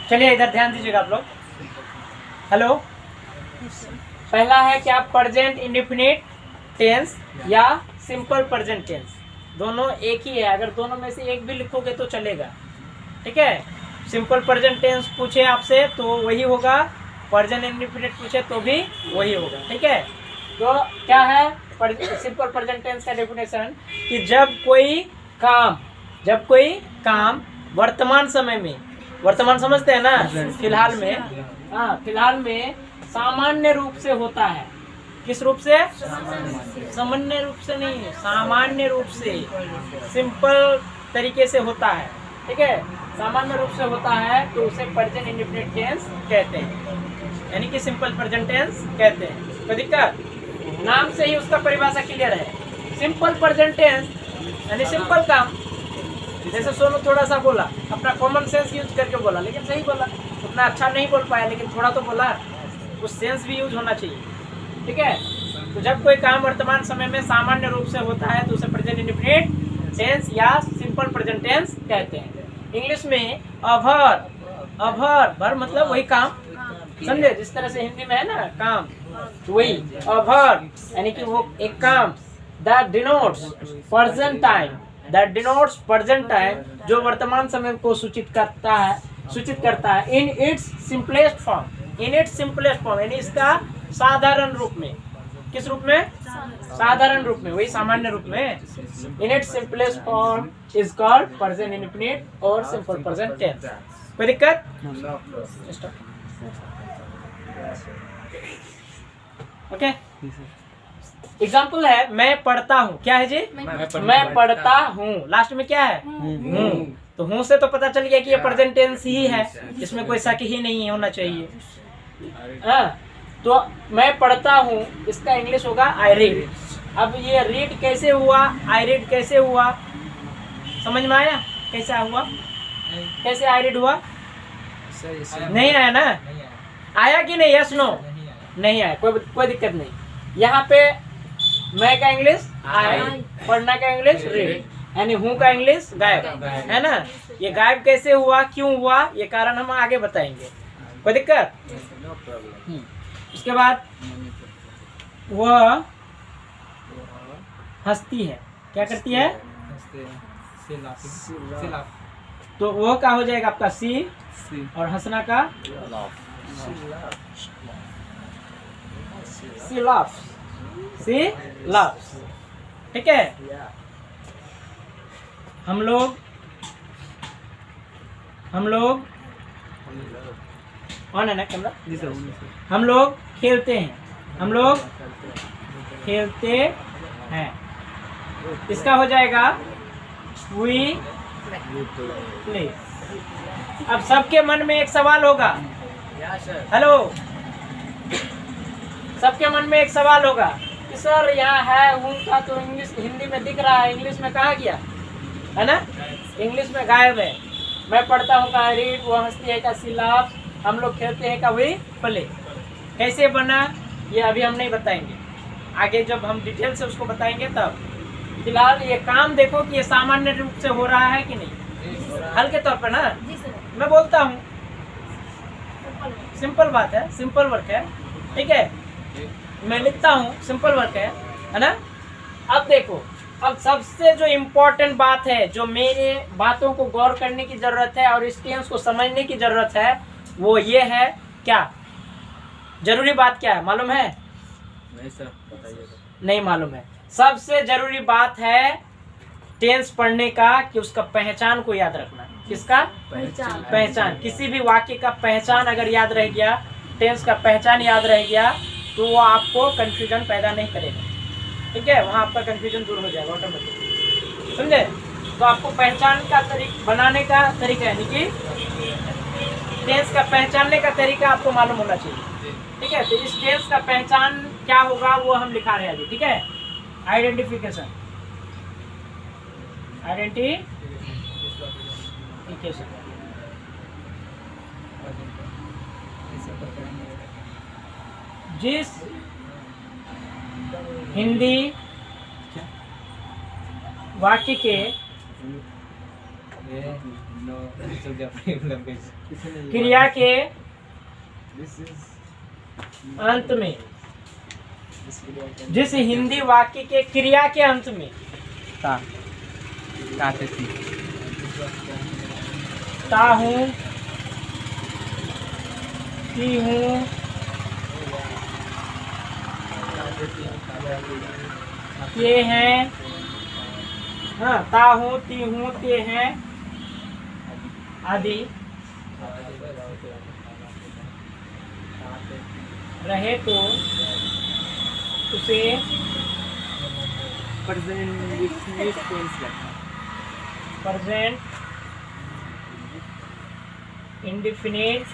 चलिए इधर ध्यान दीजिएगा आप लोग। हेलो, पहला है क्या, प्रेजेंट इंडेफिनिट टेंस या सिंपल प्रेजेंट टेंस। दोनों एक ही है, अगर दोनों में से एक भी लिखोगे तो चलेगा, ठीक है। सिंपल प्रेजेंट टेंस पूछे आपसे तो वही होगा, प्रेजेंट इंडेफिनिट पूछे तो भी वही होगा, ठीक है। तो क्या है सिंपल प्रेजेंट टेंस का डेफिनेशन, कि जब कोई काम वर्तमान समय में, वर्तमान समझते हैं ना, फिलहाल में, हाँ फिलहाल में सामान्य रूप से होता है। किस रूप से? सामान्य रूप से नहीं, सामान्य रूप से, सिंपल तरीके से होता है, ठीक है। सामान्य रूप से होता है तो उसे प्रेजेंट इंडेफिनिट टेंस कहते हैं, यानी कि सिंपल प्रेजेंट टेंस कहते हैं। कोई दिक्कत? नाम से ही उसका परिभाषा क्लियर है। सिंपल प्रेजेंट टेंस यानी सिंपल काम, जैसे सोनू थोड़ा सा बोला, अपना कॉमन सेंस यूज करके बोला, लेकिन सही बोला, उतना अच्छा नहीं बोल पाया लेकिन थोड़ा तो बोला, उस सेंस भी यूज होना चाहिए, ठीक है। तो जब कोई काम वर्तमान समय में सामान्य रूप से होता है तो उसे प्रेजेंट इंडेफिनिट टेंस या सिंपल प्रेजेंट टेंस कहते हैं। इंग्लिश में भर मतलब वही काम, समझे, जिस तरह से हिंदी में है ना काम, वही अभर यानी कि वो एक काम। दैट डिनोट्स प्रेजेंट टाइम, जो वर्तमान समय को सूचित करता है इन इट्स सिंपलेस्ट फॉर्म, यानी इसका साधारण रूप में। किस रूप में? साधारण रूप में, वही सामान्य रूप में। In its simplest form is called present indefinite और सिंपल प्रेजेंट टेंस। कोई दिक्कत? ओके, एग्जाम्पल है मैं पढ़ता हूँ। क्या है जी? मैं पढ़ता हूँ। लास्ट में क्या है? हूँ। तो हूँ से तो पता चल गया कि ये प्रेजेंट टेंस ही है, इसमें कोई शक ही नहीं होना चाहिए। तो मैं पढ़ता हूँ, इसका इंग्लिश होगा आई रीड। अब ये रीड कैसे हुआ, आई रीड कैसे हुआ, समझ में आया? कैसे हुआ, कैसे आई रीड हुआ? नहीं आया ना? आया कि नहीं? Yes no? नहीं आया, कोई दिक्कत नहीं। यहाँ पे मैं का इंग्लिश आई, पढ़ना का इंग्लिश रीड, यानी हूँ का इंग्लिश गायब, है ना। ये गायब कैसे हुआ, क्यों हुआ, ये कारण हम आगे बताएंगे। कोई दिक्कत? उसके बाद वह हंसती है। क्या करती है? तो वो क्या हो जाएगा आपका सी, और हंसना का सी laughs, ठीक है। हम लोग ऑन है ना कैमरा? हम लोग खेलते हैं, इसका हो जाएगा we play। अब सबके मन में एक सवाल होगा, हेलो, सबके मन में एक सवाल होगा कि सर यहाँ है उनका तो इंग्लिश हिंदी में दिख रहा है, इंग्लिश में कहाँ गया, है ना? इंग्लिश में गायब है। मैं पढ़ता हूँ का रीड, वो हंसती है का सी लाफ्स, हम लोग खेलते हैं का वी प्ले। कैसे बना ये अभी हम नहीं बताएंगे, आगे जब हम डिटेल से उसको बताएंगे तब। फिलहाल ये काम देखो कि ये सामान्य रूप से हो रहा है कि नहीं, हल के तौर पर ना मैं बोलता हूँ, सिंपल बात है, सिंपल वर्क है, ठीक है। मैं लिखता हूँ, सिंपल वर्क है ना। अब देखो, अब सबसे जो इम्पोर्टेंट बात है, जो मेरे बातों को गौर करने की जरूरत है और इस टेंस को समझने की जरूरत है, वो ये है। क्या जरूरी बात क्या है मालूम है? नहीं सर, बताइए। नहीं मालूम है। सबसे जरूरी बात है टेंस पढ़ने का कि उसका पहचान को याद रखना। किसका? पहचान। किसी भी वाक्य का पहचान अगर याद रह गया, टेंस का पहचान याद रह गया, तो वो आपको कंफ्यूजन पैदा नहीं करेगा, ठीक है। वहाँ आपका कंफ्यूजन दूर हो जाएगा ऑटोमेटिक, समझे? तो आपको पहचान का बनाने का तरीका, यानी कि टेंस का पहचानने का तरीका आपको मालूम होना चाहिए, ठीक है। तो इस टेंस का पहचान क्या होगा वो हम लिखा रहे हैं अभी, ठीक है। आइडेंटिफिकेशन, जिस हिंदी वाक्य के क्रिया के अंत में, जिस हिंदी वाक्य के क्रिया के अंत में ता हूँ, ती हूँ, ये हैं, हाँ, ता हूँ, ती हूँ, ते हैं आदि रहे तो उसे प्रेजेंट इंडेफिनिट